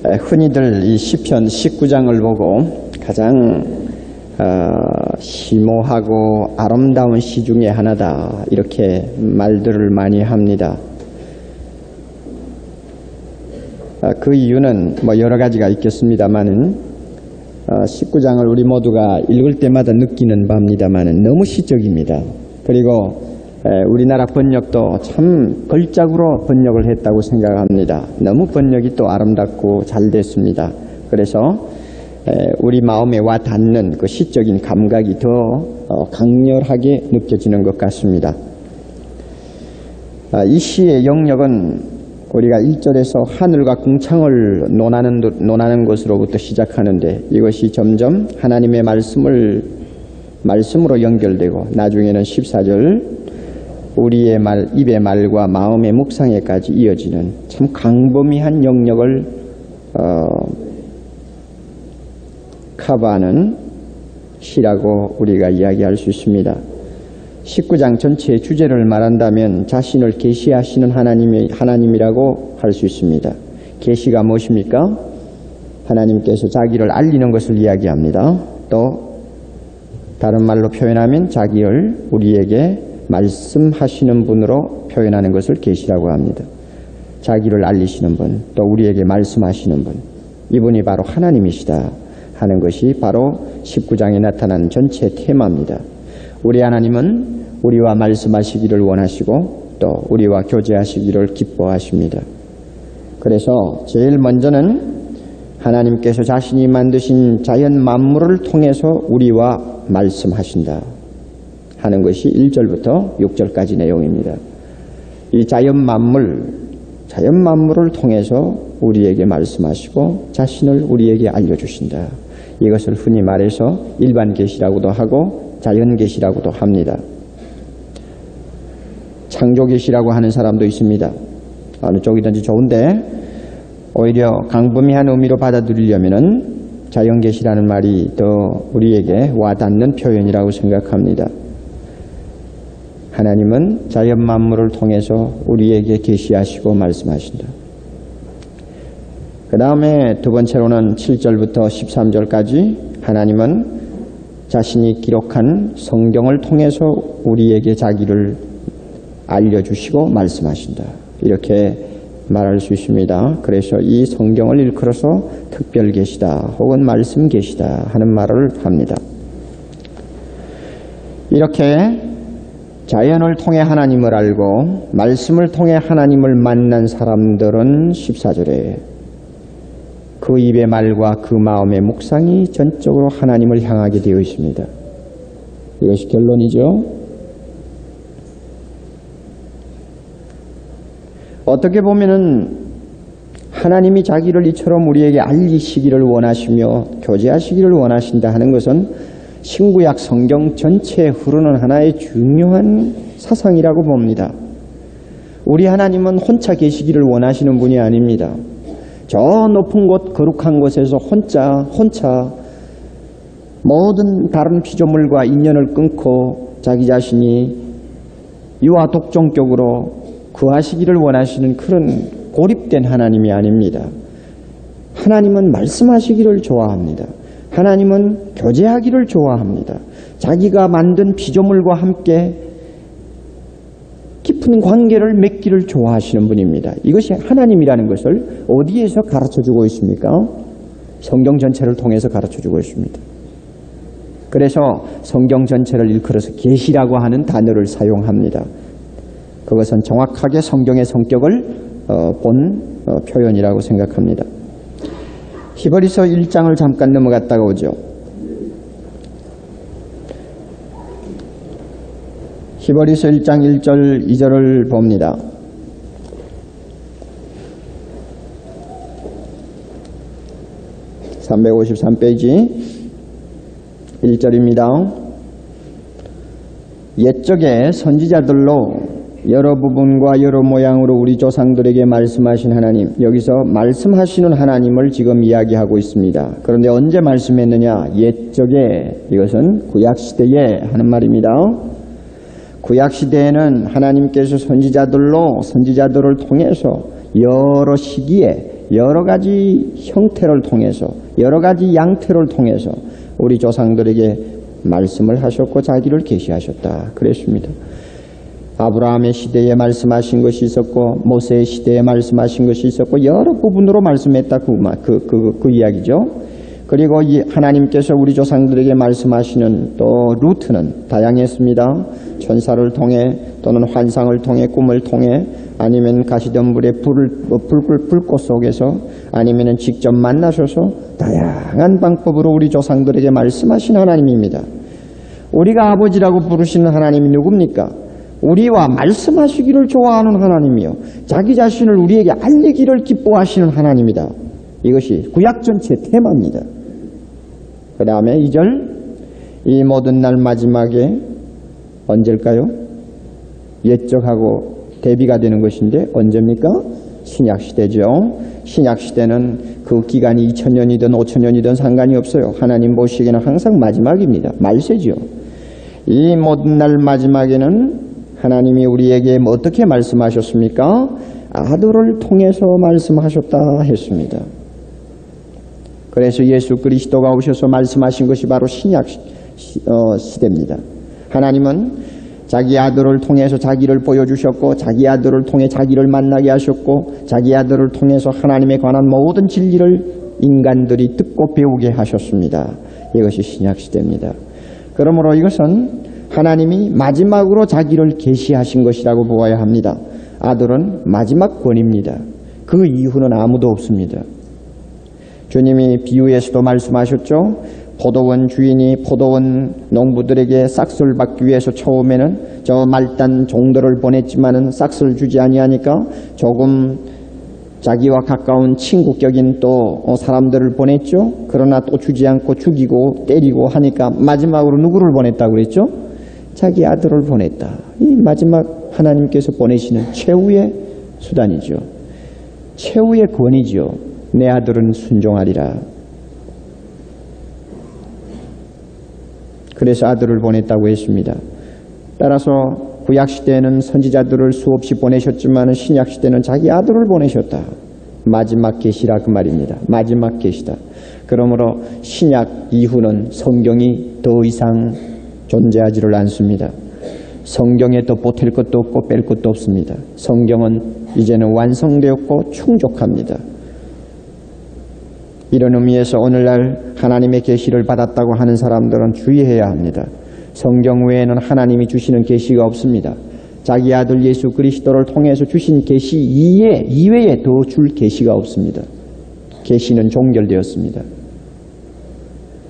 흔히들 이 시편 19장을 보고 가장 심오하고 아름다운 시 중에 하나다 이렇게 말들을 많이 합니다. 그 이유는 여러 가지가 있겠습니다만은 19장을 우리 모두가 읽을 때마다 느끼는 바입니다만은 너무 시적입니다. 그리고 우리나라 번역도 참 걸작으로 번역을 했다고 생각합니다. 너무 번역이 또 아름답고 잘 됐습니다. 그래서 우리 마음에 와 닿는 그 시적인 감각이 더 강렬하게 느껴지는 것 같습니다. 이 시의 영역은 우리가 1절에서 하늘과 궁창을 논하는 것으로부터 시작하는데 이것이 점점 하나님의 말씀으로 연결되고 나중에는 14절 우리의 입의 말과 마음의 묵상에까지 이어지는 참 광범위한 영역을 커버하는 시라고 우리가 이야기할 수 있습니다. 19장 전체의 주제를 말한다면 자신을 계시하시는 하나님이라고 할 수 있습니다. 계시가 무엇입니까? 하나님께서 자기를 알리는 것을 이야기합니다. 또 다른 말로 표현하면 자기를 우리에게 말씀하시는 분으로 표현하는 것을 계시라고 합니다. 자기를 알리시는 분, 또 우리에게 말씀하시는 분, 이분이 바로 하나님이시다 하는 것이 바로 19장에 나타난 전체 테마입니다. 우리 하나님은 우리와 말씀하시기를 원하시고 또 우리와 교제하시기를 기뻐하십니다. 그래서 제일 먼저는 하나님께서 자신이 만드신 자연 만물을 통해서 우리와 말씀하신다 하는 것이 1절부터 6절까지 내용입니다. 이 자연 만물을 통해서 우리에게 말씀하시고 자신을 우리에게 알려주신다. 이것을 흔히 말해서 일반 계시라고도 하고 자연 계시라고도 합니다. 창조 계시라고 하는 사람도 있습니다. 어느 쪽이든지 좋은데 오히려 광범위한 의미로 받아들이려면은 자연 계시라는 말이 더 우리에게 와닿는 표현이라고 생각합니다. 하나님은 자연 만물을 통해서 우리에게 계시하시고 말씀하신다. 그 다음에 두 번째로는 7절부터 13절까지 하나님은 자신이 기록한 성경을 통해서 우리에게 자기를 알려주시고 말씀하신다. 이렇게 말할 수 있습니다. 그래서 이 성경을 일컬어서 특별 계시다 혹은 말씀 계시다 하는 말을 합니다. 이렇게 자연을 통해 하나님을 알고 말씀을 통해 하나님을 만난 사람들은 14절에 그 입의 말과 그 마음의 묵상이 전적으로 하나님을 향하게 되어 있습니다. 이것이 결론이죠. 어떻게 보면은 하나님이 자기를 이처럼 우리에게 알리시기를 원하시며 교제하시기를 원하신다 하는 것은 신구약 성경 전체에 흐르는 하나의 중요한 사상이라고 봅니다. 우리 하나님은 혼자 계시기를 원하시는 분이 아닙니다. 저 높은 곳 거룩한 곳에서 혼자 모든 다른 피조물과 인연을 끊고 자기 자신이 유아 독종격으로 구하시기를 원하시는 그런 고립된 하나님이 아닙니다. 하나님은 말씀하시기를 좋아합니다. 하나님은 교제하기를 좋아합니다. 자기가 만든 피조물과 함께 깊은 관계를 맺기를 좋아하시는 분입니다. 이것이 하나님이라는 것을 어디에서 가르쳐주고 있습니까? 성경 전체를 통해서 가르쳐주고 있습니다. 그래서 성경 전체를 일컬어서 계시라고 하는 단어를 사용합니다. 그것은 정확하게 성경의 성격을 본 표현이라고 생각합니다. 히브리서 1장을 잠깐 넘어갔다가 오죠. 히브리서 1장 1절 2절을 봅니다. (353페이지) 1절입니다. 옛적에 선지자들로 여러 부분과 여러 모양으로 우리 조상들에게 말씀하신 하나님, 여기서 말씀하시는 하나님을 지금 이야기하고 있습니다. 그런데 언제 말씀했느냐? 옛적에, 이것은 구약시대에 하는 말입니다. 구약시대에는 하나님께서 선지자들을 통해서 여러 시기에 여러 가지 형태를 통해서 여러 가지 양태를 통해서 우리 조상들에게 말씀을 하셨고 자기를 계시하셨다 그랬습니다. 아브라함의 시대에 말씀하신 것이 있었고 모세의 시대에 말씀하신 것이 있었고 여러 부분으로 말씀했다 그 이야기죠. 그리고 하나님께서 우리 조상들에게 말씀하시는 또 루트는 다양했습니다. 천사를 통해 또는 환상을 통해 꿈을 통해 아니면 가시덤불의 불꽃 속에서 아니면 직접 만나셔서 다양한 방법으로 우리 조상들에게 말씀하신 하나님입니다. 우리가 아버지라고 부르시는 하나님이 누굽니까? 우리와 말씀하시기를 좋아하는 하나님이요 자기 자신을 우리에게 알리기를 기뻐하시는 하나님이다. 이것이 구약 전체 테마입니다. 그 다음에 2절 이 모든 날 마지막에 언제일까요? 옛적하고 대비가 되는 것인데 언제입니까? 신약시대죠. 신약시대는 그 기간이 2000년이든 5000년이든 상관이 없어요. 하나님 보시기에는 항상 마지막입니다. 말세죠. 이 모든 날 마지막에는 하나님이 우리에게 어떻게 말씀하셨습니까? 아들을 통해서 말씀하셨다 했습니다. 그래서 예수 그리스도가 오셔서 말씀하신 것이 바로 신약 시대입니다. 하나님은 자기 아들을 통해서 자기를 보여주셨고 자기 아들을 통해 자기를 만나게 하셨고 자기 아들을 통해서 하나님에 관한 모든 진리를 인간들이 듣고 배우게 하셨습니다. 이것이 신약 시대입니다. 그러므로 이것은 하나님이 마지막으로 자기를 계시하신 것이라고 보아야 합니다. 아들은 마지막 권입니다. 그 이후는 아무도 없습니다. 주님이 비유에서도 말씀하셨죠. 포도원 주인이 포도원 농부들에게 싹스를 받기 위해서 처음에는 저 말단 종들을 보냈지만은 싹스를 주지 아니하니까 조금 자기와 가까운 친구격인 또 사람들을 보냈죠. 그러나 또 주지 않고 죽이고 때리고 하니까 마지막으로 누구를 보냈다고 그랬죠? 자기 아들을 보냈다. 이 마지막 하나님께서 보내시는 최후의 수단이죠. 최후의 권위죠. 내 아들은 순종하리라. 그래서 아들을 보냈다고 했습니다. 따라서 구약시대에는 선지자들을 수없이 보내셨지만 신약시대는 자기 아들을 보내셨다. 마지막 계시라 그 말입니다. 마지막 계시다. 그러므로 신약 이후는 성경이 더 이상 존재하지를 않습니다. 성경에 더 보탤 것도 없고 뺄 것도 없습니다. 성경은 이제는 완성되었고 충족합니다. 이런 의미에서 오늘날 하나님의 계시를 받았다고 하는 사람들은 주의해야 합니다. 성경 외에는 하나님이 주시는 계시가 없습니다. 자기 아들 예수 그리스도를 통해서 주신 계시 이외에 더 줄 계시가 없습니다. 계시는 종결되었습니다.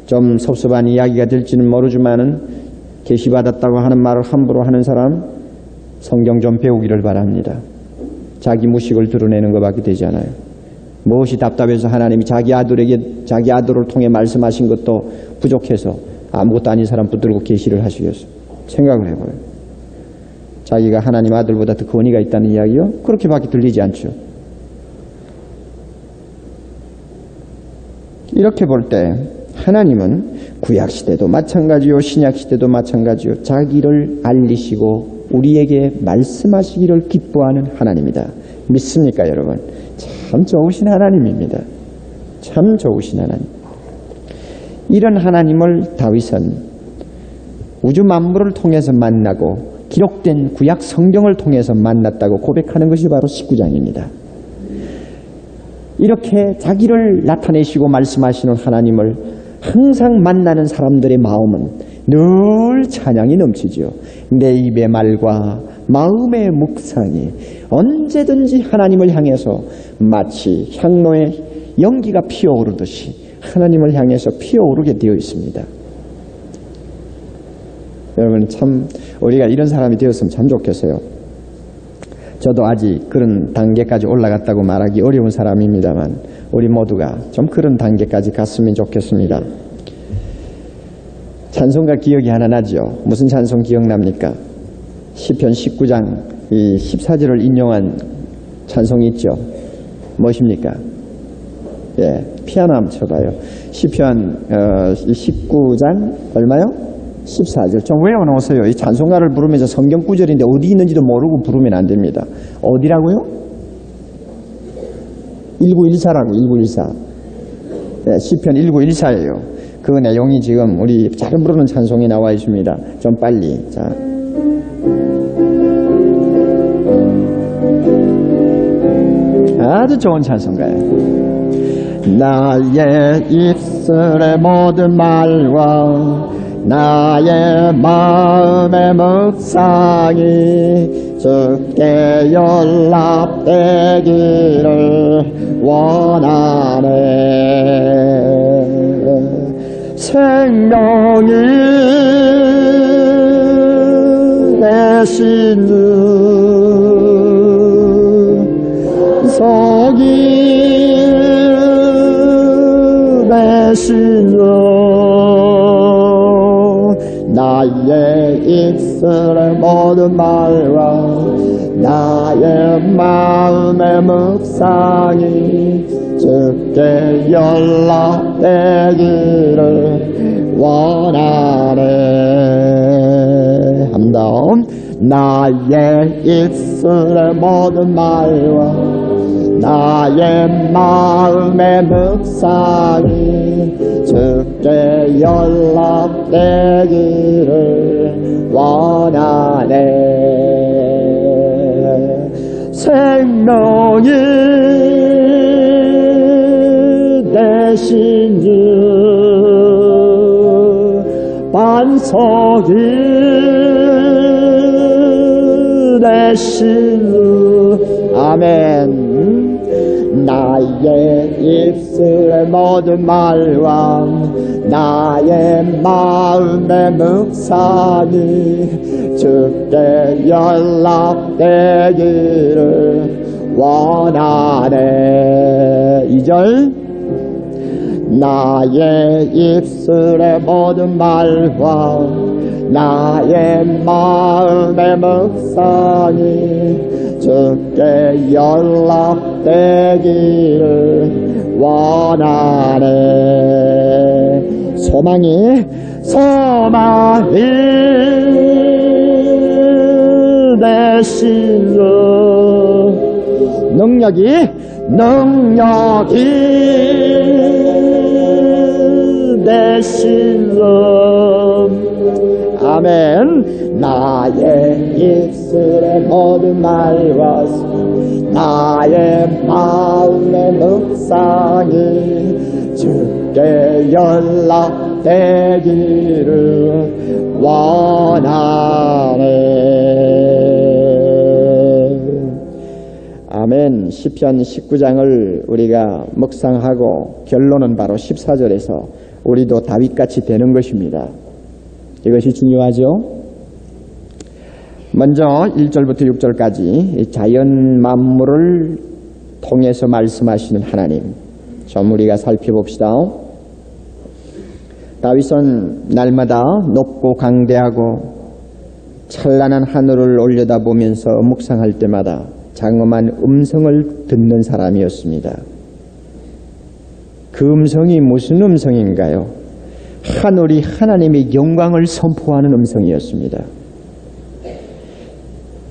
좀 섭섭한 이야기가 될지는 모르지만은 계시받았다고 하는 말을 함부로 하는 사람 성경 좀 배우기를 바랍니다. 자기 무식을 드러내는 것밖에 되지 않아요. 무엇이 답답해서 하나님이 자기 아들을 통해 말씀하신 것도 부족해서 아무것도 아닌 사람 붙들고 계시를 하시겠어. 생각을 해봐요. 자기가 하나님 아들보다 더 권위가 있다는 이야기요? 그렇게밖에 들리지 않죠. 이렇게 볼 때 하나님은 구약시대도 마찬가지요 신약시대도 마찬가지요 자기를 알리시고 우리에게 말씀하시기를 기뻐하는 하나님이다. 믿습니까 여러분? 참 좋으신 하나님입니다. 참 좋으신 하나님. 이런 하나님을 다윗은 우주 만물을 통해서 만나고 기록된 구약 성경을 통해서 만났다고 고백하는 것이 바로 19장입니다. 이렇게 자기를 나타내시고 말씀하시는 하나님을 항상 만나는 사람들의 마음은 늘 찬양이 넘치죠. 내 입의 말과 마음의 묵상이 언제든지 하나님을 향해서 마치 향로의 연기가 피어오르듯이 하나님을 향해서 피어오르게 되어 있습니다. 여러분 참 우리가 이런 사람이 되었으면 참 좋겠어요. 저도 아직 그런 단계까지 올라갔다고 말하기 어려운 사람입니다만 우리 모두가 좀 그런 단계까지 갔으면 좋겠습니다. 찬송가 기억이 하나 나죠. 무슨 찬송 기억납니까? 시편 19장 이 14절을 인용한 찬송이 있죠. 무엇입니까? 예, 피아노 한번 쳐봐요. 시편 19장 얼마요? 14절. 좀 외워놓으세요. 이 찬송가를 부르면서 성경 구절인데 어디 있는지도 모르고 부르면 안 됩니다. 어디라고요? 1914라고 1914. 네, 시편 1914예요. 그 내용이 지금 우리 잘 부르는 찬송에 나와 있습니다. 좀 빨리. 자. 아주 좋은 찬송가예요. 나의 입술의 모든 말과 나의 마음의 묵상이 주께 연락되기를 원하네. 생명이 되신 주 속이 되신 주 나의 입술의 모든 말과 나의 마음의 묵상이 주께 연락되기를 원하네. 한 번 나의 입술의 모든 말과 나의 마음의 묵상이 주께 연락되기를 원하네. 생명이 되신 주 반석이 되신 주 아멘. 나의 입술의 모든 말과 나의 마음의 묵상이 주께 연락되기를 원하네. 2절 나의 입술의 모든 말과 나의 마음의 묵상이 주께 연락되기를 원하네. 소망이 되신 주 능력이 되신 주 아멘. 나의 입술의 모든 말과 나의 마음의 묵상이 주께 연락되기를 원하네. 아멘. 시편 19장을 우리가 묵상하고 결론은 바로 14절에서 우리도 다윗같이 되는 것입니다. 이것이 중요하죠. 먼저 1절부터 6절까지 자연 만물을 통해서 말씀하시는 하나님 좀 우리가 살펴봅시다. 다윗은 날마다 높고 강대하고 찬란한 하늘을 올려다보면서 묵상할 때마다 장엄한 음성을 듣는 사람이었습니다. 그 음성이 무슨 음성인가요? 하늘이 하나님의 영광을 선포하는 음성이었습니다.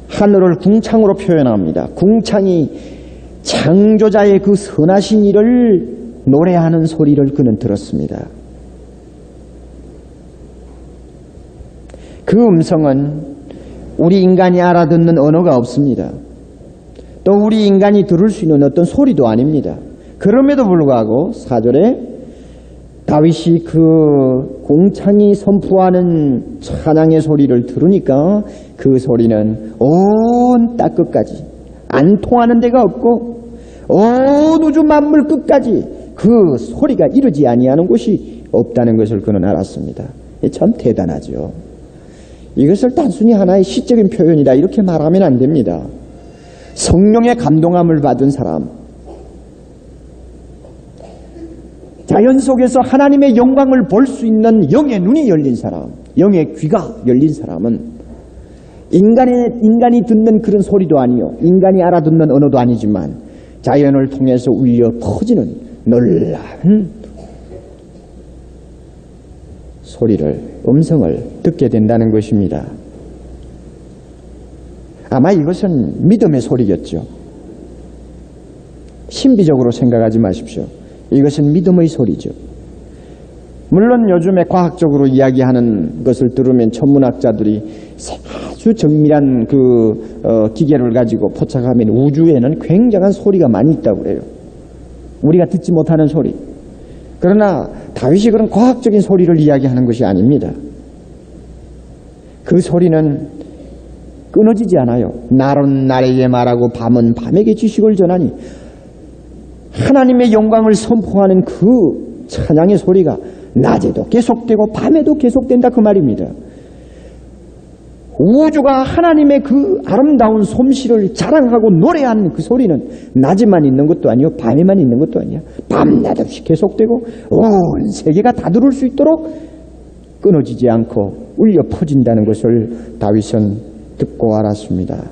하늘을 궁창으로 표현합니다. 궁창이 창조자의 그 선하신 일을 노래하는 소리를 그는 들었습니다. 그 음성은 우리 인간이 알아듣는 언어가 없습니다. 또 우리 인간이 들을 수 있는 어떤 소리도 아닙니다. 그럼에도 불구하고 4절에 다윗이 그 공창이 선포하는 찬양의 소리를 들으니까 그 소리는 온 땅 끝까지 안 통하는 데가 없고 온 우주 만물 끝까지 그 소리가 이르지 아니하는 곳이 없다는 것을 그는 알았습니다. 참 대단하죠. 이것을 단순히 하나의 시적인 표현이다 이렇게 말하면 안 됩니다. 성령의 감동함을 받은 사람, 자연 속에서 하나님의 영광을 볼 수 있는 영의 눈이 열린 사람, 영의 귀가 열린 사람은 인간이 듣는 그런 소리도 아니요, 인간이 알아듣는 언어도 아니지만 자연을 통해서 울려 퍼지는 놀라운 소리를, 음성을 듣게 된다는 것입니다. 아마 이것은 믿음의 소리겠죠. 신비적으로 생각하지 마십시오. 이것은 믿음의 소리죠. 물론 요즘에 과학적으로 이야기하는 것을 들으면 천문학자들이 아주 정밀한 기계를 가지고 포착하면 우주에는 굉장한 소리가 많이 있다고 그래요. 우리가 듣지 못하는 소리. 그러나 다윗이 그런 과학적인 소리를 이야기하는 것이 아닙니다. 그 소리는 끊어지지 않아요. 날은 날에게 말하고 밤은 밤에게 지식을 전하니, 하나님의 영광을 선포하는 그 찬양의 소리가 낮에도 계속되고 밤에도 계속된다 그 말입니다. 우주가 하나님의 그 아름다운 솜씨를 자랑하고 노래하는 그 소리는 낮에만 있는 것도 아니고 밤에만 있는 것도 아니야. 밤낮 없이 계속되고 온 세계가 다 들을 수 있도록 끊어지지 않고 울려 퍼진다는 것을 다윗은 듣고 알았습니다.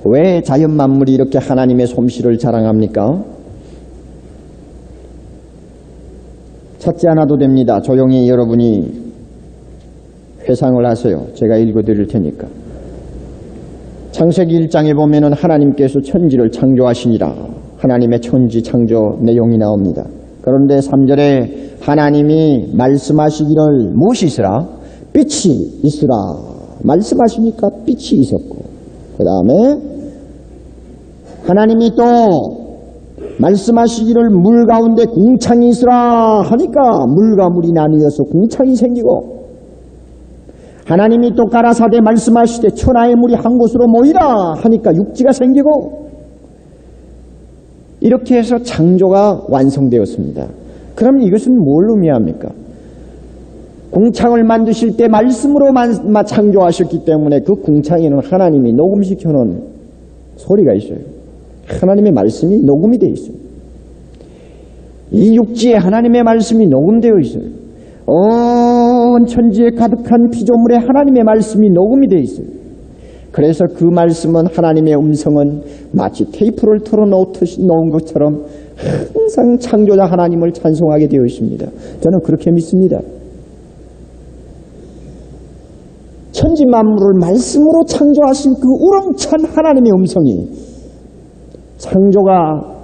왜 자연 만물이 이렇게 하나님의 솜씨를 자랑합니까? 찾지 않아도 됩니다. 조용히 여러분이 회상을 하세요. 제가 읽어드릴 테니까. 창세기 1장에 보면은 하나님께서 천지를 창조하시니라. 하나님의 천지 창조 내용이 나옵니다. 그런데 3절에 하나님이 말씀하시기를 무엇이 있으라? 빛이 있으라. 말씀하시니까 빛이 있었고, 그 다음에 하나님이 또 말씀하시기를 물 가운데 궁창이 있으라 하니까 물과 물이 나뉘어서 궁창이 생기고, 하나님이 또 가라사대 말씀하시되 천하의 물이 한 곳으로 모이라 하니까 육지가 생기고, 이렇게 해서 창조가 완성되었습니다. 그럼 이것은 뭘 의미합니까? 궁창을 만드실 때 말씀으로 창조하셨기 때문에 그 궁창에는 하나님이 녹음시켜 놓은 소리가 있어요. 하나님의 말씀이 녹음이 되어 있어요. 이 육지에 하나님의 말씀이 녹음되어 있어요. 온 천지에 가득한 피조물에 하나님의 말씀이 녹음이 되어 있어요. 그래서 그 말씀은, 하나님의 음성은 마치 테이프를 틀어놓은 것처럼 항상 창조자 하나님을 찬송하게 되어 있습니다. 저는 그렇게 믿습니다. 천지 만물을 말씀으로 창조하신 그 우렁찬 하나님의 음성이 창조가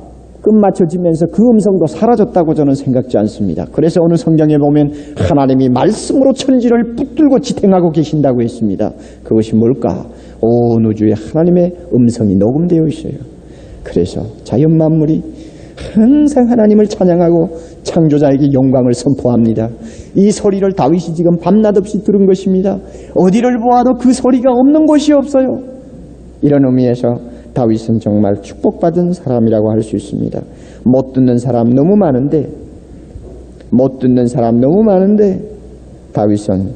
끝마쳐지면서 그 음성도 사라졌다고 저는 생각지 않습니다. 그래서 어느 성경에 보면 하나님이 말씀으로 천지를 붙들고 지탱하고 계신다고 했습니다. 그것이 뭘까? 온 우주에 하나님의 음성이 녹음되어 있어요. 그래서 자연 만물이 항상 하나님을 찬양하고 창조자에게 영광을 선포합니다. 이 소리를 다윗이 지금 밤낮 없이 들은 것입니다. 어디를 보아도 그 소리가 없는 곳이 없어요. 이런 의미에서 다윗은 정말 축복받은 사람이라고 할 수 있습니다. 못 듣는 사람 너무 많은데 다윗은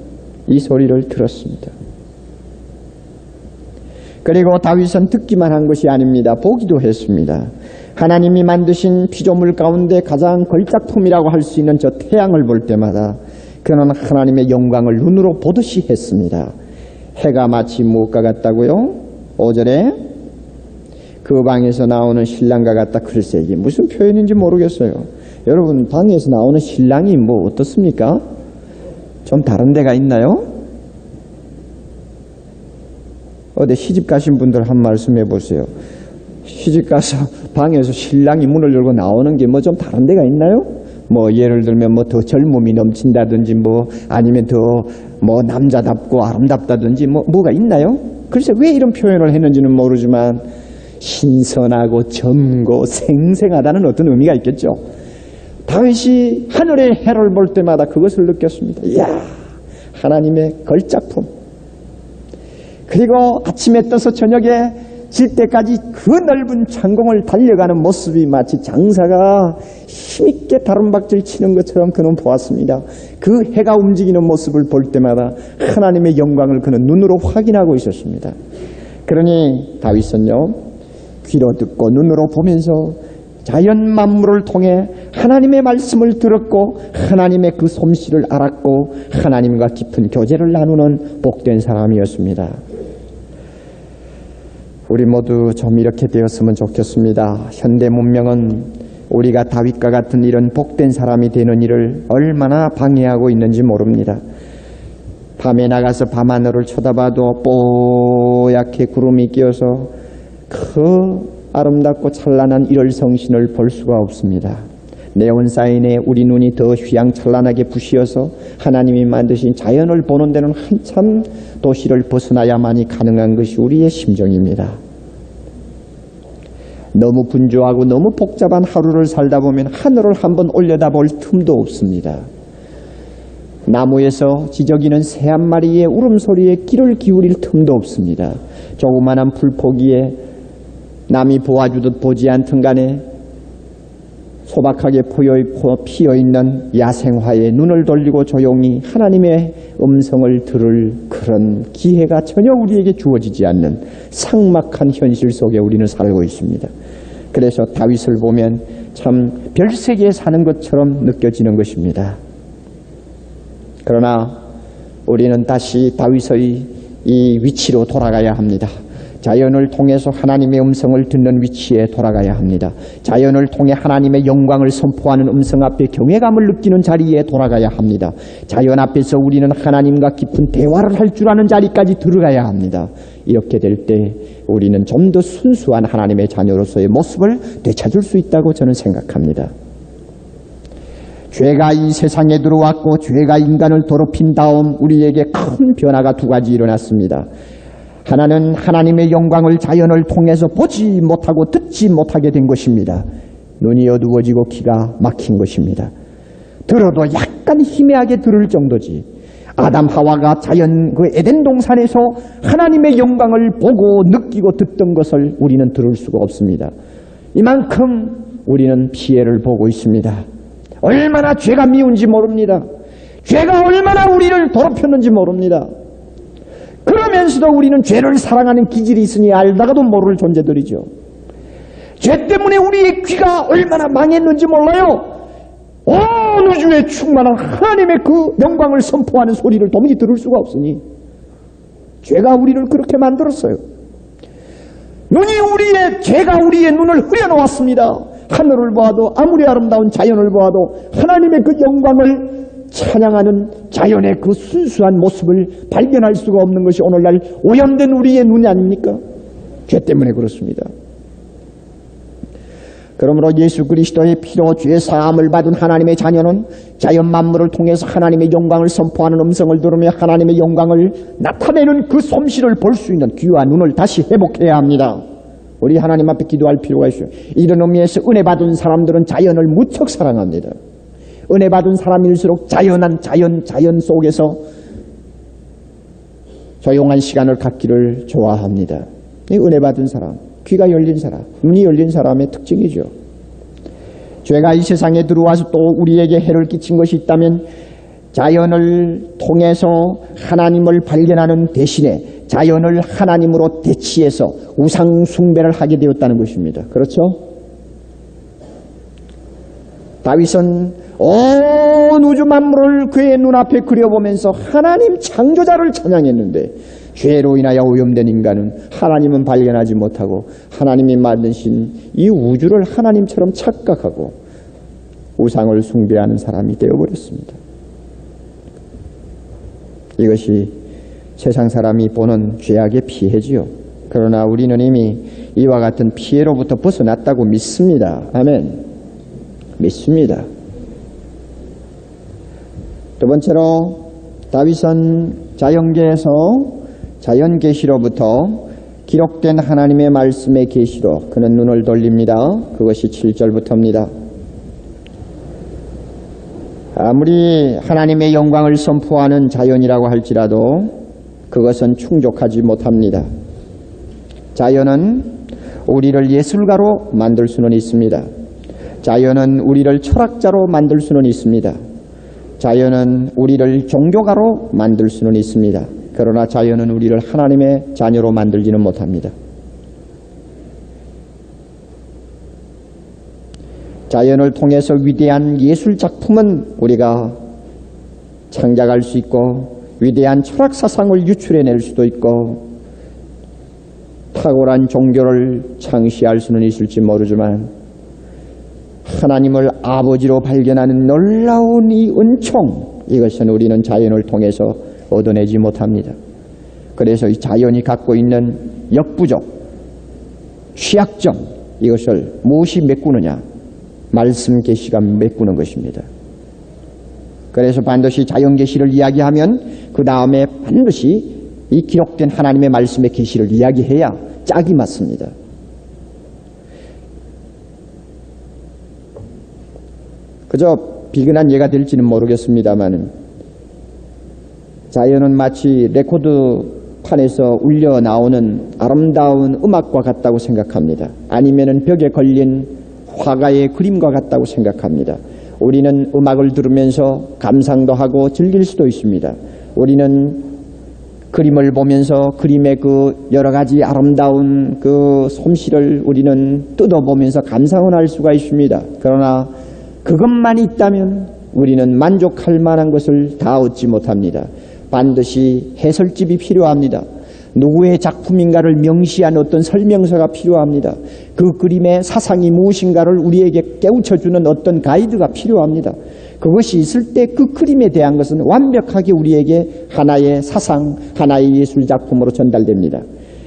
이 소리를 들었습니다. 그리고 다윗은 듣기만 한 것이 아닙니다. 보기도 했습니다. 하나님이 만드신 피조물 가운데 가장 걸작품이라고 할 수 있는 저 태양을 볼 때마다 그는 하나님의 영광을 눈으로 보듯이 했습니다. 해가 마치 무엇과 같다고요? 5절에 그 방에서 나오는 신랑과 같다. 글쎄 이게 무슨 표현인지 모르겠어요. 여러분 방에서 나오는 신랑이 뭐 어떻습니까? 좀 다른 데가 있나요? 어디 시집 가신 분들 한 말씀 해보세요. 시집 가서 방에서 신랑이 문을 열고 나오는 게 뭐 좀 다른 데가 있나요? 뭐 예를 들면 뭐 더 젊음이 넘친다든지 뭐 아니면 더 뭐 남자답고 아름답다든지 뭐가 있나요? 글쎄 왜 이런 표현을 했는지는 모르지만 신선하고 젊고 생생하다는 어떤 의미가 있겠죠. 다윗이 하늘의 해를 볼 때마다 그것을 느꼈습니다. 이야, 하나님의 걸작품. 그리고 아침에 떠서 저녁에 질 때까지 그 넓은 창공을 달려가는 모습이 마치 장사가 힘있게 다rum박질 치는 것처럼 그는 보았습니다. 그 해가 움직이는 모습을 볼 때마다 하나님의 영광을 그는 눈으로 확인하고 있었습니다. 그러니 다윗은요, 귀로 듣고 눈으로 보면서 자연 만물을 통해 하나님의 말씀을 들었고 하나님의 그 솜씨를 알았고 하나님과 깊은 교제를 나누는 복된 사람이었습니다. 우리 모두 좀 이렇게 되었으면 좋겠습니다. 현대 문명은 우리가 다윗과 같은 이런 복된 사람이 되는 일을 얼마나 방해하고 있는지 모릅니다. 밤에 나가서 밤하늘을 쳐다봐도 뽀얗게 구름이 끼어서 그 아름답고 찬란한 이럴 성신을 볼 수가 없습니다. 네온사인에 우리 눈이 더 휘황찬란하게 부시어서 하나님이 만드신 자연을 보는 데는 한참 도시를 벗어나야만이 가능한 것이 우리의 심정입니다. 너무 분주하고 너무 복잡한 하루를 살다 보면 하늘을 한번 올려다볼 틈도 없습니다. 나무에서 지저귀는 새 한 마리의 울음소리에 귀를 기울일 틈도 없습니다. 조그마한 풀포기에 남이 보아주듯 보지 않던 간에 소박하게 피어있는 야생화에 눈을 돌리고 조용히 하나님의 음성을 들을 그런 기회가 전혀 우리에게 주어지지 않는 삭막한 현실 속에 우리는 살고 있습니다. 그래서 다윗을 보면 참 별세계에 사는 것처럼 느껴지는 것입니다. 그러나 우리는 다시 다윗의 이 위치로 돌아가야 합니다. 자연을 통해서 하나님의 음성을 듣는 위치에 돌아가야 합니다. 자연을 통해 하나님의 영광을 선포하는 음성 앞에 경외감을 느끼는 자리에 돌아가야 합니다. 자연 앞에서 우리는 하나님과 깊은 대화를 할 줄 아는 자리까지 들어가야 합니다. 이렇게 될 때 우리는 좀 더 순수한 하나님의 자녀로서의 모습을 되찾을 수 있다고 저는 생각합니다. 죄가 이 세상에 들어왔고 죄가 인간을 더럽힌 다음 우리에게 큰 변화가 두 가지 일어났습니다. 하나는 하나님의 영광을 자연을 통해서 보지 못하고 듣지 못하게 된 것입니다. 눈이 어두워지고 귀가 막힌 것입니다. 들어도 약간 희미하게 들을 정도지. 아담 하와가 자연 그 에덴 동산에서 하나님의 영광을 보고 느끼고 듣던 것을 우리는 들을 수가 없습니다. 이만큼 우리는 피해를 보고 있습니다. 얼마나 죄가 미운지 모릅니다. 죄가 얼마나 우리를 더럽혔는지 모릅니다. 그러면서도 우리는 죄를 사랑하는 기질이 있으니 알다가도 모를 존재들이죠. 죄 때문에 우리의 귀가 얼마나 망했는지 몰라요. 온 우주에 충만한 하나님의 그 영광을 선포하는 소리를 도무지 들을 수가 없으니 죄가 우리를 그렇게 만들었어요. 죄가 우리의 눈을 흐려놓았습니다. 하늘을 보아도 아무리 아름다운 자연을 보아도 하나님의 그 영광을 찬양하는 자연의 그 순수한 모습을 발견할 수가 없는 것이 오늘날 오염된 우리의 눈이 아닙니까? 죄 때문에 그렇습니다. 그러므로 예수 그리스도의 피로 죄 사함을 받은 하나님의 자녀는 자연 만물을 통해서 하나님의 영광을 선포하는 음성을 들으며 하나님의 영광을 나타내는 그 솜씨를 볼 수 있는 귀와 눈을 다시 회복해야 합니다. 우리 하나님 앞에 기도할 필요가 있어요. 이런 의미에서 은혜 받은 사람들은 자연을 무척 사랑합니다. 은혜 받은 사람일수록 자연 속에서 조용한 시간을 갖기를 좋아합니다. 은혜 받은 사람, 귀가 열린 사람, 눈이 열린 사람의 특징이죠. 죄가 이 세상에 들어와서 또 우리에게 해를 끼친 것이 있다면 자연을 통해서 하나님을 발견하는 대신에 자연을 하나님으로 대치해서 우상 숭배를 하게 되었다는 것입니다. 그렇죠? 다윗은 온 우주 만물을 그의 눈앞에 그려보면서 하나님 창조자를 찬양했는데 죄로 인하여 오염된 인간은 하나님은 발견하지 못하고 하나님이 만드신 이 우주를 하나님처럼 착각하고 우상을 숭배하는 사람이 되어버렸습니다. 이것이 세상 사람이 보는 죄악의 피해지요. 그러나 우리는 이미 이와 같은 피해로부터 벗어났다고 믿습니다. 아멘. 믿습니다. 두 번째로 다윗은 자연계에서 자연계시로부터 기록된 하나님의 말씀의 계시로 그는 눈을 돌립니다. 그것이 7절부터입니다. 아무리 하나님의 영광을 선포하는 자연이라고 할지라도 그것은 충족하지 못합니다. 자연은 우리를 예술가로 만들 수는 있습니다. 자연은 우리를 철학자로 만들 수는 있습니다. 자연은 우리를 종교가로 만들 수는 있습니다. 그러나 자연은 우리를 하나님의 자녀로 만들지는 못합니다. 자연을 통해서 위대한 예술작품은 우리가 창작할 수 있고 위대한 철학사상을 유출해낼 수도 있고 탁월한 종교를 창시할 수는 있을지 모르지만 하나님을 아버지로 발견하는 놀라운 이 은총, 이것은 우리는 자연을 통해서 얻어내지 못합니다. 그래서 이 자연이 갖고 있는 역부족, 취약점, 이것을 무엇이 메꾸느냐? 말씀 계시가 메꾸는 것입니다. 그래서 반드시 자연 계시를 이야기하면 그 다음에 반드시 이 기록된 하나님의 말씀의 계시를 이야기해야 짝이 맞습니다. 그저 비근한 예가 될지는 모르겠습니다만 자연은 마치 레코드판에서 울려 나오는 아름다운 음악과 같다고 생각합니다. 아니면은 벽에 걸린 화가의 그림과 같다고 생각합니다. 우리는 음악을 들으면서 감상도 하고 즐길 수도 있습니다. 우리는 그림을 보면서 그림의 그 여러 가지 아름다운 그 솜씨를 우리는 뜯어보면서 감상을 할 수가 있습니다. 그러나 그것만 있다면 우리는 만족할 만한 것을 다 얻지 못합니다. 반드시 해설집이 필요합니다. 누구의 작품인가를 명시한 어떤 설명서가 필요합니다. 그 그림의 사상이 무엇인가를 우리에게 깨우쳐주는 어떤 가이드가 필요합니다. 그것이 있을 때 그 그림에 대한 것은 완벽하게 우리에게 하나의 사상, 하나의 예술작품으로 전달됩니다.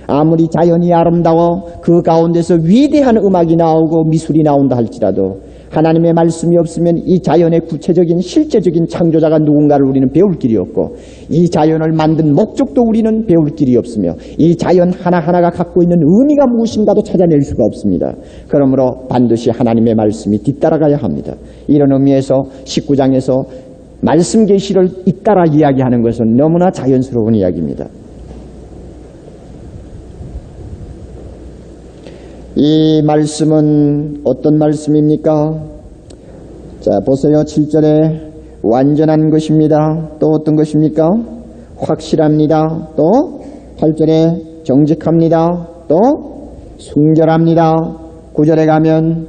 아무리 자연이 아름다워 그 가운데서 위대한 음악이 나오고 미술이 나온다 할지라도 하나님의 말씀이 없으면 이 자연의 구체적인 실제적인 창조자가 누군가를 우리는 배울 길이 없고 이 자연을 만든 목적도 우리는 배울 길이 없으며 이 자연 하나하나가 갖고 있는 의미가 무엇인가도 찾아낼 수가 없습니다. 그러므로 반드시 하나님의 말씀이 뒤따라가야 합니다. 이런 의미에서 19장에서 말씀 계시를 잇따라 이야기하는 것은 너무나 자연스러운 이야기입니다. 이 말씀은 어떤 말씀입니까? 자, 보세요. 7절에 완전한 것입니다. 또 어떤 것입니까? 확실합니다. 또 8절에 정직합니다. 또 순결합니다. 9절에 가면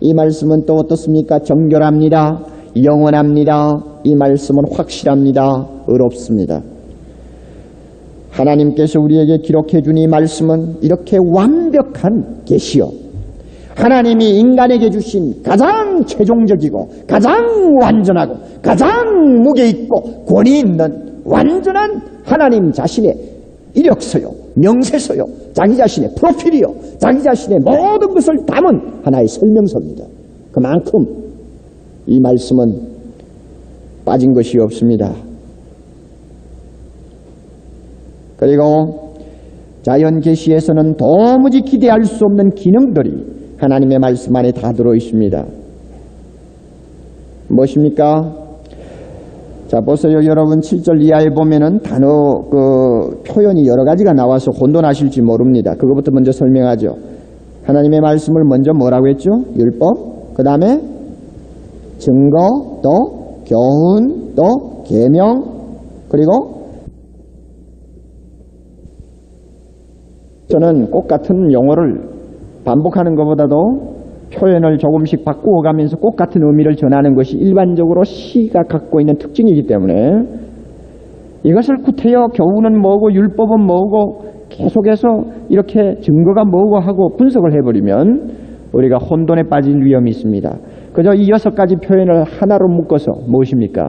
이 말씀은 또 어떻습니까? 정결합니다. 영원합니다. 이 말씀은 확실합니다. 의롭습니다. 하나님께서 우리에게 기록해 준 이 말씀은 이렇게 완벽한 계시요, 하나님이 인간에게 주신 가장 최종적이고 가장 완전하고 가장 무게 있고 권위 있는 완전한 하나님 자신의 이력서요, 명세서요, 자기 자신의 프로필이요, 자기 자신의 모든 것을 담은 하나의 설명서입니다. 그만큼 이 말씀은 빠진 것이 없습니다. 그리고 자연 계시에서는 도무지 기대할 수 없는 기능들이 하나님의 말씀 안에 다 들어 있습니다. 무엇입니까? 자, 보세요. 여러분 7절 이하에 보면은 단어 표현이 여러 가지가 나와서 혼돈하실지 모릅니다. 그것부터 먼저 설명하죠. 하나님의 말씀을 먼저 뭐라고 했죠? 율법, 그 다음에 증거, 또 교훈, 또 계명, 그리고 저는 꼭 같은 용어를 반복하는 것보다도 표현을 조금씩 바꾸어 가면서 꼭 같은 의미를 전하는 것이 일반적으로 시가 갖고 있는 특징이기 때문에 이것을 구태여 교훈은 뭐고 율법은 뭐고 계속해서 이렇게 증거가 뭐고 하고 분석을 해버리면 우리가 혼돈에 빠질 위험이 있습니다. 그저 이 6가지 표현을 하나로 묶어서 무엇입니까?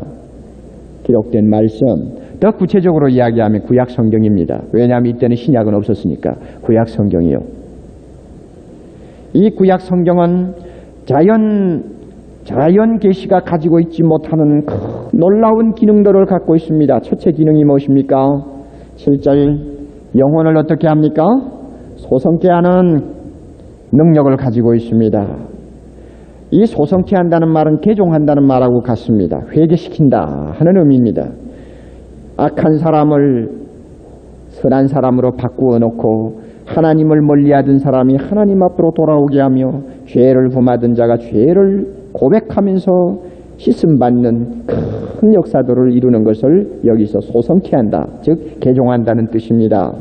기록된 말씀. 더 구체적으로 이야기하면 구약 성경입니다. 왜냐하면 이때는 신약은 없었으니까 구약 성경이요. 이 구약 성경은 자연 계시가 가지고 있지 못하는 놀라운 기능들을 갖고 있습니다. 첫째 기능이 무엇입니까? 7절 영혼을 어떻게 합니까? 소성케 하는 능력을 가지고 있습니다. 이 소성케 한다는 말은 개종한다는 말하고 같습니다. 회개시킨다 하는 의미입니다. 악한 사람을 선한 사람으로 바꾸어 놓고 하나님을 멀리하던 사람이 하나님 앞으로 돌아오게 하며 죄를 범하던 자가 죄를 고백하면서 씻음받는 큰 역사들을 이루는 것을 여기서 소성케 한다, 즉 개종한다는 뜻입니다.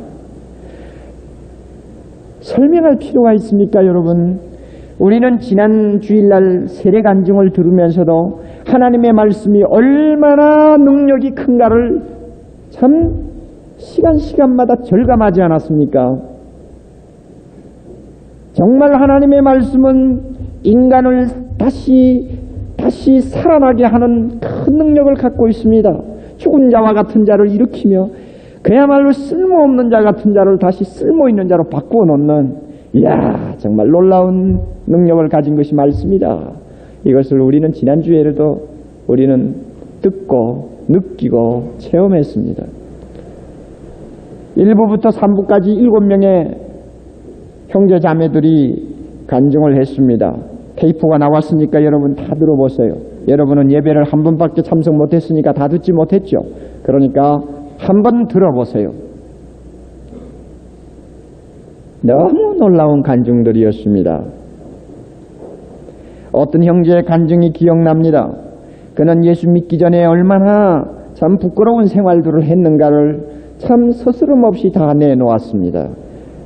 설명할 필요가 있습니까, 여러분? 우리는 지난 주일날 세례간증을 들으면서도 하나님의 말씀이 얼마나 능력이 큰가를 참 시간마다 절감하지 않았습니까? 정말 하나님의 말씀은 인간을 다시 살아나게 하는 큰 능력을 갖고 있습니다. 죽은 자와 같은 자를 일으키며 그야말로 쓸모없는 자 같은 자를 다시 쓸모있는 자로 바꾸어 놓는 이야, 정말 놀라운 능력을 가진 것이 말씀이다. 이것을 우리는 지난주에도 우리는 듣고 느끼고 체험했습니다. 1부부터 3부까지 7명의 형제 자매들이 간증을 했습니다. 테이프가 나왔으니까 여러분 다 들어보세요. 여러분은 예배를 한 번밖에 참석 못했으니까 다 듣지 못했죠. 그러니까 한번 들어보세요. 너무 놀라운 간증들이었습니다. 어떤 형제의 간증이 기억납니다. 그는 예수 믿기 전에 얼마나 참 부끄러운 생활들을 했는가를 참 서스럼 없이 다 내놓았습니다.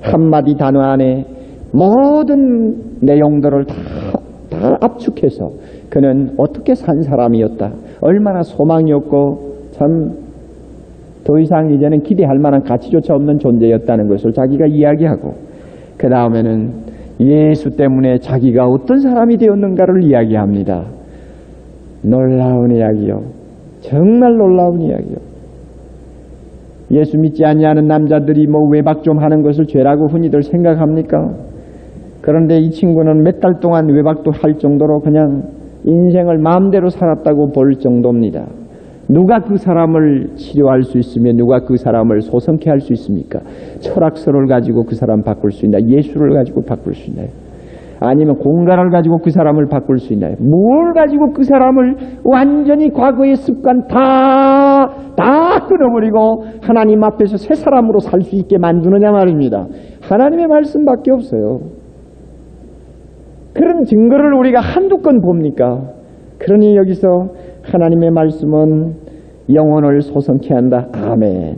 한마디 단어 안에 모든 내용들을 다 압축해서 그는 어떻게 산 사람이었다. 얼마나 소망이 없고 참 더 이상 이제는 기대할 만한 가치조차 없는 존재였다는 것을 자기가 이야기하고 그 다음에는 예수 때문에 자기가 어떤 사람이 되었는가를 이야기합니다. 놀라운 이야기요. 정말 놀라운 이야기요. 예수 믿지 아니하는 남자들이 뭐 외박 좀 하는 것을 죄라고 흔히들 생각합니까? 그런데 이 친구는 몇 달 동안 외박도 할 정도로 그냥 인생을 마음대로 살았다고 볼 정도입니다. 누가 그 사람을 치료할 수 있으며 누가 그 사람을 소성케 할 수 있습니까? 철학서를 가지고 그 사람 바꿀 수 있나? 예수를 가지고 바꿀 수 있나요? 아니면 공간을 가지고 그 사람을 바꿀 수 있나요? 뭘 가지고 그 사람을 완전히 과거의 습관 다 끊어버리고 하나님 앞에서 새 사람으로 살 수 있게 만드느냐 말입니다. 하나님의 말씀밖에 없어요. 그런 증거를 우리가 한두 건 봅니까? 그러니 여기서 하나님의 말씀은 영혼을 소성케 한다. 아멘.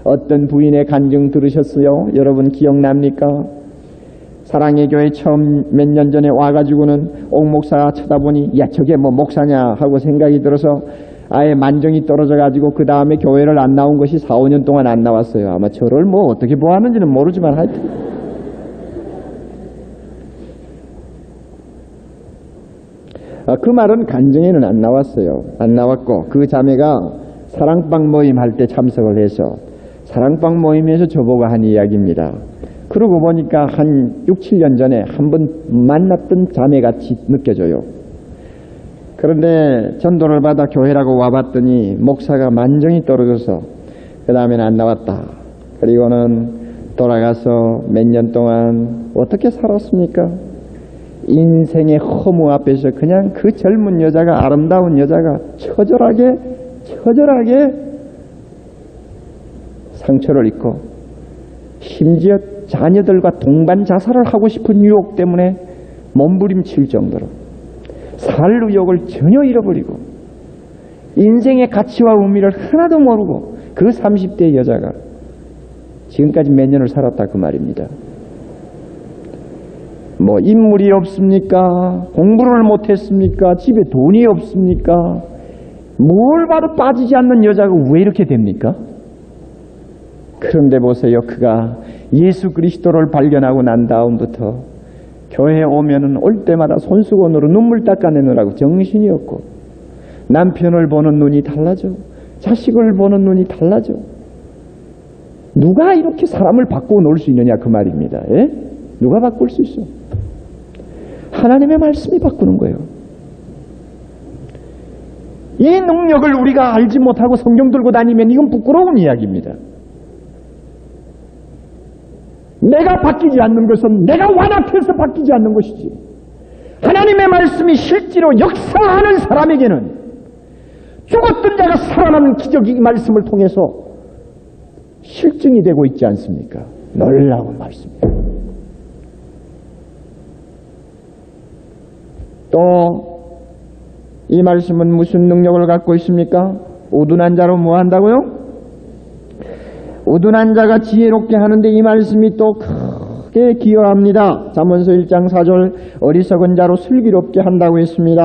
어떤 부인의 간증 들으셨어요? 여러분 기억납니까? 사랑의 교회 처음 몇 년 전에 와가지고는 옥 목사가 쳐다보니 야 저게 뭐 목사냐 하고 생각이 들어서 아예 만정이 떨어져가지고 그 다음에 교회를 안 나온 것이 4, 5년 동안 안 나왔어요. 아마 저를 뭐 어떻게 보았는지는 모르지만 하여튼 그 말은 간증에는 안 나왔어요. 안 나왔고 그 자매가 사랑방 모임 할 때 참석을 해서 사랑방 모임에서 저보고 한 이야기입니다. 그러고 보니까 한 6, 7년 전에 한번 만났던 자매같이 느껴져요. 그런데 전도를 받아 교회라고 와봤더니 목사가 만정이 떨어져서 그 다음에는 안 나왔다. 그리고는 돌아가서 몇 년 동안 어떻게 살았습니까? 인생의 허무 앞에서 그냥 그 젊은 여자가 아름다운 여자가 처절하게 상처를 입고 심지어 자녀들과 동반 자살을 하고 싶은 유혹 때문에 몸부림칠 정도로 살 의욕을 전혀 잃어버리고 인생의 가치와 의미를 하나도 모르고 그 30대 여자가 지금까지 몇 년을 살았다 그 말입니다. 뭐 인물이 없습니까? 공부를 못했습니까? 집에 돈이 없습니까? 뭘 봐도 빠지지 않는 여자가 왜 이렇게 됩니까? 그런데 보세요. 그가 예수 그리스도를 발견하고 난 다음부터 교회에 오면은 올 때마다 손수건으로 눈물 닦아내느라고 정신이 없고 남편을 보는 눈이 달라져. 자식을 보는 눈이 달라져. 누가 이렇게 사람을 바꾸어 놓을 수 있느냐 그 말입니다. 예? 누가 바꿀 수 있어? 하나님의 말씀이 바꾸는 거예요. 이 능력을 우리가 알지 못하고 성경 들고 다니면 이건 부끄러운 이야기입니다. 내가 바뀌지 않는 것은 내가 완악해서 바뀌지 않는 것이지. 하나님의 말씀이 실제로 역사하는 사람에게는 죽었던 자가 살아나는 기적이 이 말씀을 통해서 실증이 되고 있지 않습니까? 놀라운 말씀이에요. 또 이 말씀은 무슨 능력을 갖고 있습니까? 우둔한 자로 뭐 한다고요? 우둔한 자가 지혜롭게 하는데 이 말씀이 또 크게 기여합니다. 잠언서 1장 4절 어리석은 자로 슬기롭게 한다고 했습니다.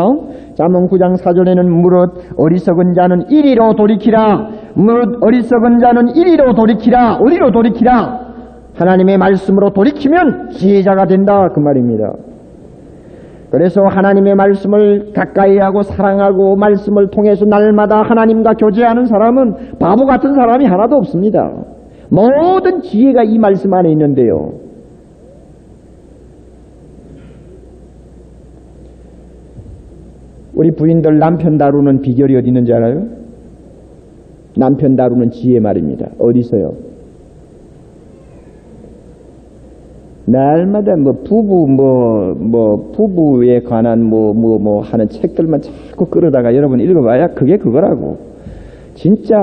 잠언 9장 4절에는 무릇 어리석은 자는 이리로 돌이키라. 무릇 어리석은 자는 이리로 돌이키라. 어디로 돌이키라? 하나님의 말씀으로 돌이키면 지혜자가 된다 그 말입니다. 그래서 하나님의 말씀을 가까이 하고 사랑하고 말씀을 통해서 날마다 하나님과 교제하는 사람은 바보 같은 사람이 하나도 없습니다. 모든 지혜가 이 말씀 안에 있는데요. 우리 부인들 남편 다루는 비결이 어디 있는지 알아요? 남편 다루는 지혜 말입니다. 어디서요? 날마다 부부에 관한 하는 책들만 자꾸 끌어다가 여러분 읽어봐야 그게 그거라고. 진짜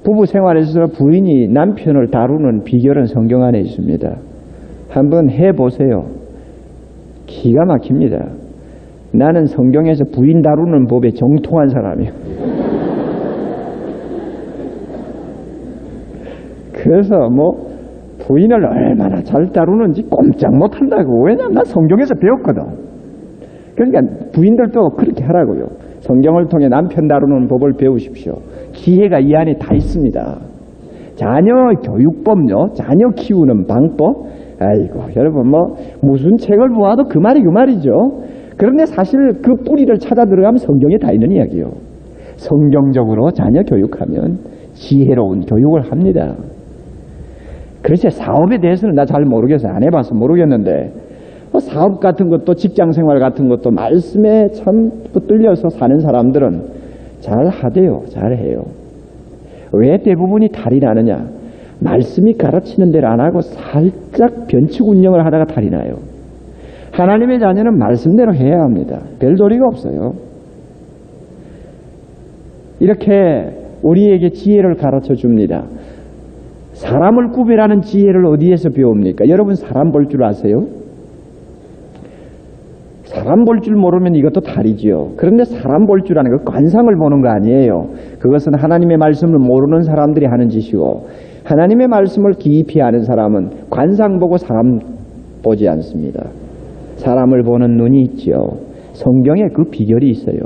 부부 생활에서 부인이 남편을 다루는 비결은 성경 안에 있습니다. 한번 해보세요. 기가 막힙니다. 나는 성경에서 부인 다루는 법에 정통한 사람이에요. 그래서 부인을 얼마나 잘 다루는지 꼼짝 못한다고. 왜냐하면 난 성경에서 배웠거든. 그러니까 부인들도 그렇게 하라고요. 성경을 통해 남편 다루는 법을 배우십시오. 기회가 이 안에 다 있습니다. 자녀 교육법요. 자녀 키우는 방법. 아이고 여러분 무슨 책을 보아도 그 말이죠. 그런데 사실 그 뿌리를 찾아 들어가면 성경에 다 있는 이야기요. 성경적으로 자녀 교육하면 지혜로운 교육을 합니다. 그렇지 사업에 대해서는 나 잘 모르겠어요. 안 해봐서 모르겠는데 사업 같은 것도 직장생활 같은 것도 말씀에 참 붙들려서 사는 사람들은 잘 하대요. 잘해요. 왜 대부분이 탈이 나느냐? 말씀이 가르치는 대로 안 하고 살짝 변칙 운영을 하다가 탈이 나요. 하나님의 자녀는 말씀대로 해야 합니다. 별 도리가 없어요. 이렇게 우리에게 지혜를 가르쳐 줍니다. 사람을 구별하는 지혜를 어디에서 배웁니까? 여러분 사람 볼 줄 아세요? 사람 볼 줄 모르면 이것도 탈이지요. 그런데 사람 볼 줄 아는 거 관상을 보는 거 아니에요. 그것은 하나님의 말씀을 모르는 사람들이 하는 짓이고 하나님의 말씀을 깊이 아는 사람은 관상 보고 사람 보지 않습니다. 사람을 보는 눈이 있죠. 성경에 그 비결이 있어요.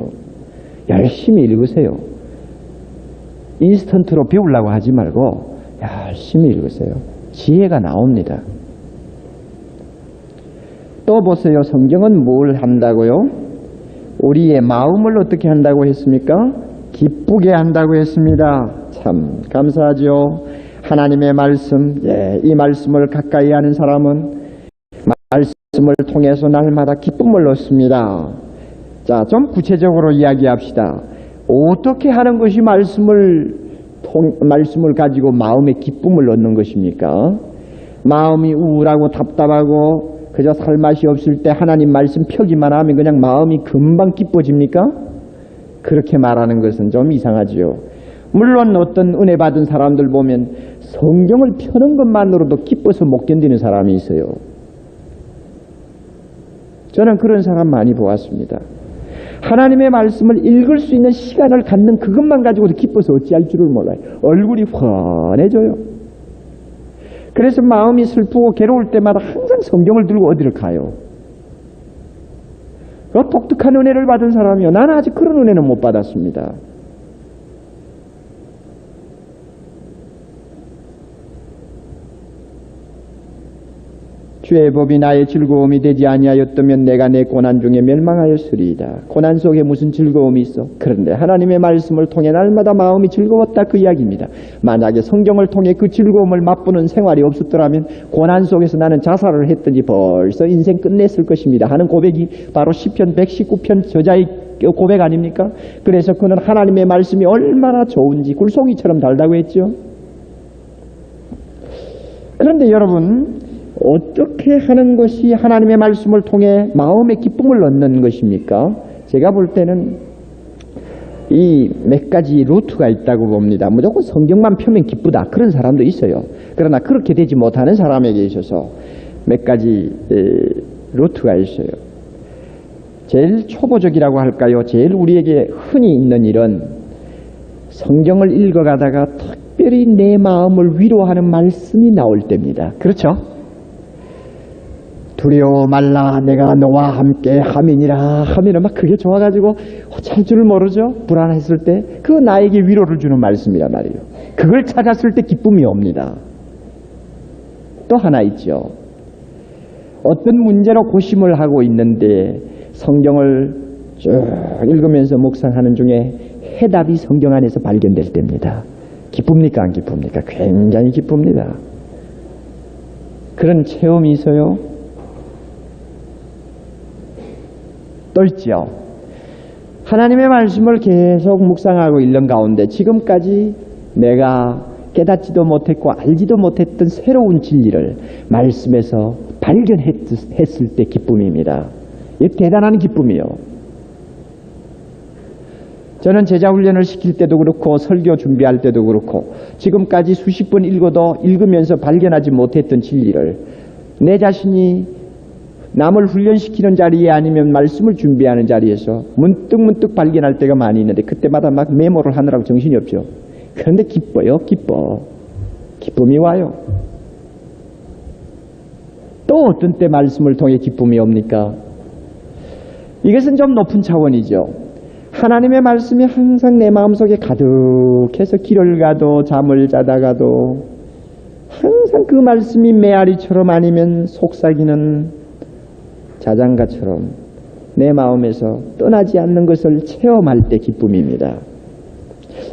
열심히 읽으세요. 인스턴트로 배우려고 하지 말고 열심히 읽으세요. 지혜가 나옵니다. 또 보세요. 성경은 뭘 한다고요? 우리의 마음을 어떻게 한다고 했습니까? 기쁘게 한다고 했습니다. 참 감사하죠. 하나님의 말씀, 이 말씀을 가까이 하는 사람은 말씀을 통해서 날마다 기쁨을 얻습니다. 자, 좀 구체적으로 이야기합시다. 어떻게 하는 것이 말씀을 가지고 마음의 기쁨을 얻는 것입니까? 마음이 우울하고 답답하고 그저 살맛이 없을 때 하나님 말씀 펴기만 하면 그냥 마음이 금방 기뻐집니까? 그렇게 말하는 것은 좀 이상하지요. 물론 어떤 은혜 받은 사람들 보면 성경을 펴는 것만으로도 기뻐서 못 견디는 사람이 있어요. 저는 그런 사람 많이 보았습니다. 하나님의 말씀을 읽을 수 있는 시간을 갖는 그것만 가지고도 기뻐서 어찌할 줄을 몰라요. 얼굴이 환해져요. 그래서 마음이 슬프고 괴로울 때마다 항상 성경을 들고 어디를 가요. 그 독특한 은혜를 받은 사람이요. 나는 아직 그런 은혜는 못 받았습니다. 주의 법이 나의 즐거움이 되지 아니하였다면 내가 내 고난 중에 멸망하였으리이다. 고난 속에 무슨 즐거움이 있어? 그런데 하나님의 말씀을 통해 날마다 마음이 즐거웠다 그 이야기입니다. 만약에 성경을 통해 그 즐거움을 맛보는 생활이 없었더라면 고난 속에서 나는 자살을 했더니 벌써 인생 끝냈을 것입니다 하는 고백이 바로 시편 119편 저자의 고백 아닙니까? 그래서 그는 하나님의 말씀이 얼마나 좋은지 굴송이처럼 달다고 했죠. 그런데 여러분 어떻게 하는 것이 하나님의 말씀을 통해 마음의 기쁨을 얻는 것입니까? 제가 볼 때는 이 몇 가지 루트가 있다고 봅니다. 무조건 성경만 펴면 기쁘다 그런 사람도 있어요. 그러나 그렇게 되지 못하는 사람에게 있어서 몇 가지 루트가 있어요. 제일 초보적이라고 할까요? 제일 우리에게 흔히 있는 일은 성경을 읽어가다가 특별히 내 마음을 위로하는 말씀이 나올 때입니다. 그렇죠? 두려워 말라 내가 너와 함께 함이니라 하면은 막 그게 좋아가지고 어쩔 줄 모르죠. 불안했을 때 그 나에게 위로를 주는 말씀이란 말이에요. 그걸 찾았을 때 기쁨이 옵니다. 또 하나 있죠. 어떤 문제로 고심을 하고 있는데 성경을 쭉 읽으면서 묵상하는 중에 해답이 성경 안에서 발견될 때입니다. 기쁩니까 안 기쁩니까? 굉장히 기쁩니다. 그런 체험이 있어요. 또 있죠. 하나님의 말씀을 계속 묵상하고 있는 가운데 지금까지 내가 깨닫지도 못했고 알지도 못했던 새로운 진리를 말씀에서 발견했을 때 기쁨입니다. 이 대단한 기쁨이요. 저는 제자훈련을 시킬 때도 그렇고 설교 준비할 때도 그렇고 지금까지 수십 번 읽으면서 발견하지 못했던 진리를 내 자신이 남을 훈련시키는 자리에 아니면 말씀을 준비하는 자리에서 문득문득 발견할 때가 많이 있는데 그때마다 막 메모를 하느라고 정신이 없죠. 그런데 기뻐요. 기쁨이 와요. 또 어떤 때 말씀을 통해 기쁨이 옵니까? 이것은 좀 높은 차원이죠. 하나님의 말씀이 항상 내 마음속에 가득해서 길을 가도 잠을 자다가도 항상 그 말씀이 메아리처럼 아니면 속삭이는 자장가처럼 내 마음에서 떠나지 않는 것을 체험할 때 기쁨입니다.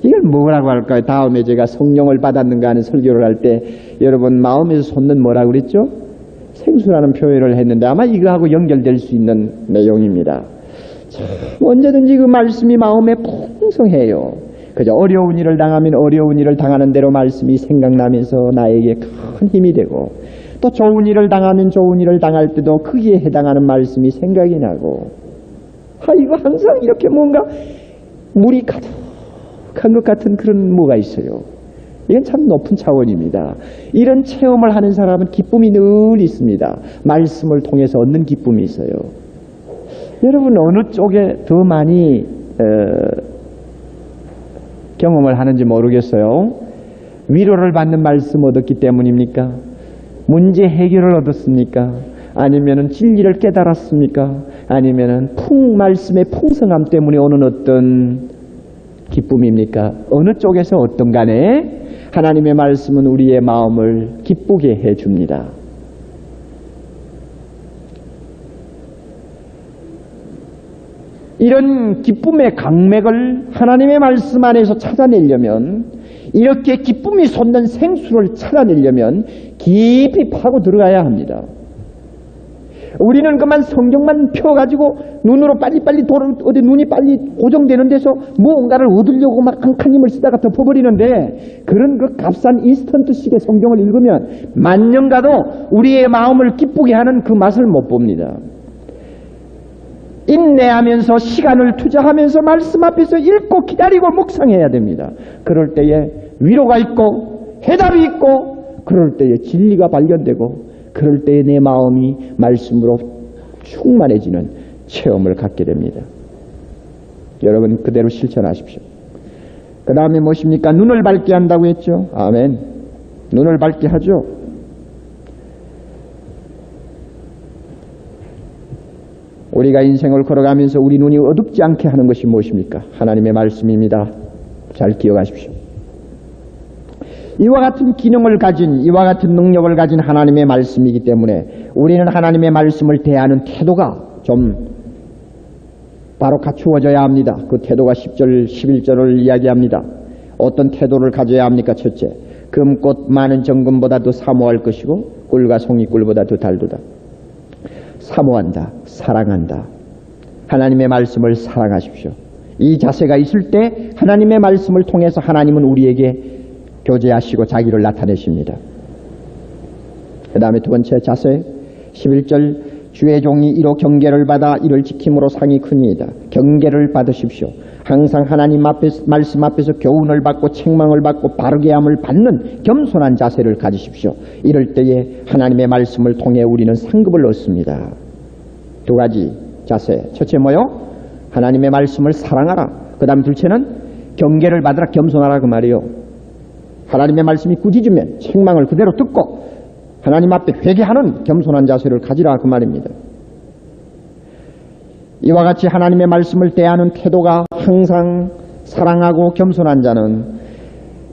이걸 뭐라고 할까요? 다음에 제가 성령을 받았는가 하는 설교를 할 때 여러분 마음에서 솟는 뭐라고 그랬죠? 생수라는 표현을 했는데 아마 이거하고 연결될 수 있는 내용입니다. 참 언제든지 그 말씀이 마음에 풍성해요. 그저 어려운 일을 당하면 어려운 일을 당하는 대로 말씀이 생각나면서 나에게 큰 힘이 되고 또 좋은 일을 당하면 좋은 일을 당할 때도 거기에 해당하는 말씀이 생각이 나고 이거 항상 이렇게 뭔가 물이 가득한 것 같은 그런 뭐가 있어요. 이건 참 높은 차원입니다. 이런 체험을 하는 사람은 기쁨이 늘 있습니다. 말씀을 통해서 얻는 기쁨이 있어요. 여러분 어느 쪽에 더 많이 경험을 하는지 모르겠어요. 위로를 받는 말씀 얻었기 때문입니까? 문제 해결을 얻었습니까? 아니면은 진리를 깨달았습니까? 아니면은 말씀의 풍성함 때문에 오는 어떤 기쁨입니까? 어느 쪽에서 어떤 간에 하나님의 말씀은 우리의 마음을 기쁘게 해줍니다. 이런 기쁨의 강맥을 하나님의 말씀 안에서 찾아내려면 이렇게 기쁨이 솟는 생수를 찾아내려면 깊이 파고 들어가야 합니다. 우리는 그만 성경만 펴가지고 눈으로 빨리빨리 어디 눈이 빨리 고정되는 데서 무언가를 얻으려고 막 한 칸 힘을 쓰다가 덮어버리는데 그런 그 값싼 인스턴트식의 성경을 읽으면 만년 가도 우리의 마음을 기쁘게 하는 그 맛을 못 봅니다. 인내하면서 시간을 투자하면서 말씀 앞에서 읽고 기다리고 묵상해야 됩니다. 그럴 때에 위로가 있고 해답이 있고 그럴 때에 진리가 발견되고 그럴 때에 내 마음이 말씀으로 충만해지는 체험을 갖게 됩니다. 여러분 그대로 실천하십시오. 그 다음에 무엇입니까? 눈을 밝게 한다고 했죠. 아멘. 눈을 밝게 하죠. 우리가 인생을 걸어가면서 우리 눈이 어둡지 않게 하는 것이 무엇입니까? 하나님의 말씀입니다. 잘 기억하십시오. 이와 같은 기능을 가진 이와 같은 능력을 가진 하나님의 말씀이기 때문에 우리는 하나님의 말씀을 대하는 태도가 좀 바로 갖추어져야 합니다. 그 태도가 10절 11절을 이야기합니다. 어떤 태도를 가져야 합니까? 첫째, 금꽃 많은 정금보다도 사모할 것이고 꿀과 송이꿀보다 더 달도다. 사모한다, 사랑한다. 하나님의 말씀을 사랑하십시오. 이 자세가 있을 때 하나님의 말씀을 통해서 하나님은 우리에게 교제하시고 자기를 나타내십니다. 그 다음에 두 번째 자세 11절 주의 종이 이로 경계를 받아 이를 지킴으로 상이 크니이다. 경계를 받으십시오. 항상 하나님 앞에서 말씀 앞에서 교훈을 받고 책망을 받고 바르게 함을 받는 겸손한 자세를 가지십시오. 이럴 때에 하나님의 말씀을 통해 우리는 상급을 얻습니다. 두 가지 자세. 첫째 뭐요? 하나님의 말씀을 사랑하라. 그 다음 둘째는 경계를 받으라, 겸손하라 그 말이요. 하나님의 말씀이 꾸짖으면 책망을 그대로 듣고 하나님 앞에 회개하는 겸손한 자세를 가지라 그 말입니다. 이와 같이 하나님의 말씀을 대하는 태도가 항상 사랑하고 겸손한 자는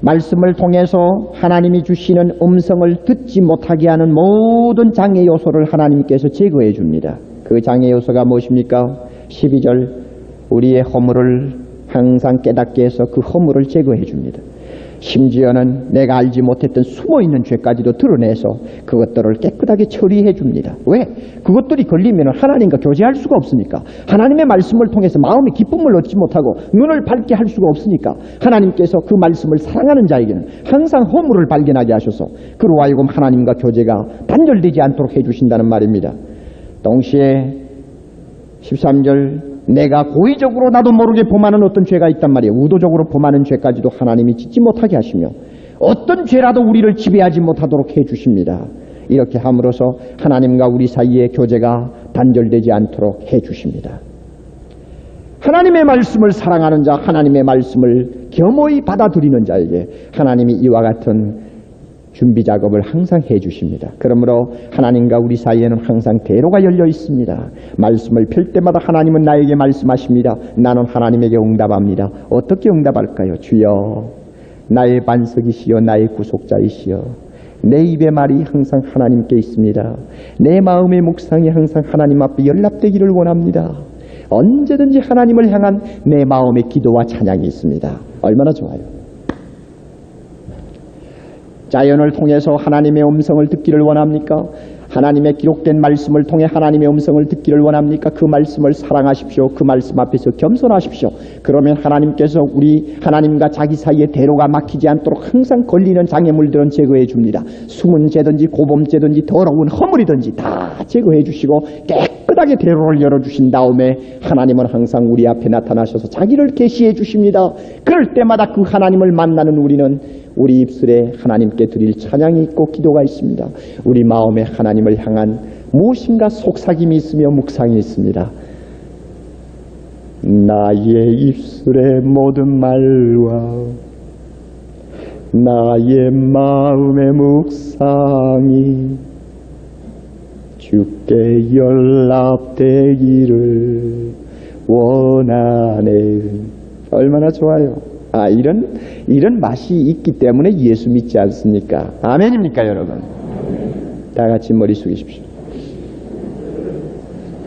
말씀을 통해서 하나님이 주시는 음성을 듣지 못하게 하는 모든 장애 요소를 하나님께서 제거해 줍니다. 그 장애 요소가 무엇입니까? 12절 우리의 허물을 항상 깨닫게 해서 그 허물을 제거해 줍니다. 심지어는 내가 알지 못했던 숨어있는 죄까지도 드러내서 그것들을 깨끗하게 처리해 줍니다. 왜? 그것들이 걸리면 하나님과 교제할 수가 없으니까. 하나님의 말씀을 통해서 마음의 기쁨을 얻지 못하고 눈을 밝게 할 수가 없으니까 하나님께서 그 말씀을 사랑하는 자에게는 항상 허물을 발견하게 하셔서 그로 하여금 하나님과 교제가 단절되지 않도록 해주신다는 말입니다. 동시에 13절 내가 고의적으로 나도 모르게 범하는 어떤 죄가 있단 말이에요. 의도적으로 범하는 죄까지도 하나님이 짓지 못하게 하시며 어떤 죄라도 우리를 지배하지 못하도록 해주십니다. 이렇게 함으로써 하나님과 우리 사이의 교제가 단절되지 않도록 해주십니다. 하나님의 말씀을 사랑하는 자, 하나님의 말씀을 겸허히 받아들이는 자에게 하나님이 이와 같은 준비 작업을 항상 해주십니다. 그러므로 하나님과 우리 사이에는 항상 대로가 열려 있습니다. 말씀을 펼 때마다 하나님은 나에게 말씀하십니다. 나는 하나님에게 응답합니다. 어떻게 응답할까요? 주여, 나의 반석이시여 나의 구속자이시여, 내 입의 말이 항상 하나님께 있습니다. 내 마음의 묵상이 항상 하나님 앞에 연락되기를 원합니다. 언제든지 하나님을 향한 내 마음의 기도와 찬양이 있습니다. 얼마나 좋아요. 자연을 통해서 하나님의 음성을 듣기를 원합니까? 하나님의 기록된 말씀을 통해 하나님의 음성을 듣기를 원합니까? 그 말씀을 사랑하십시오. 그 말씀 앞에서 겸손하십시오. 그러면 하나님께서 우리 하나님과 자기 사이에 대로가 막히지 않도록 항상 걸리는 장애물들은 제거해 줍니다. 숨은 죄든지 고범죄든지 더러운 허물이든지 다 제거해 주시고 깨끗하게 대로를 열어주신 다음에 하나님은 항상 우리 앞에 나타나셔서 자기를 계시해 주십니다. 그럴 때마다 그 하나님을 만나는 우리는 우리 입술에 하나님께 드릴 찬양이 있고 기도가 있습니다. 우리 마음에 하나님을 향한 무엇인가 속삭임이 있으며 묵상이 있습니다. 나의 입술의 모든 말과 나의 마음의 묵상이 주께 연락되기를 원하네. 얼마나 좋아요. 이런 맛이 있기 때문에 예수 믿지 않습니까? 아멘입니까, 여러분? 다 같이 머리 숙이십시오.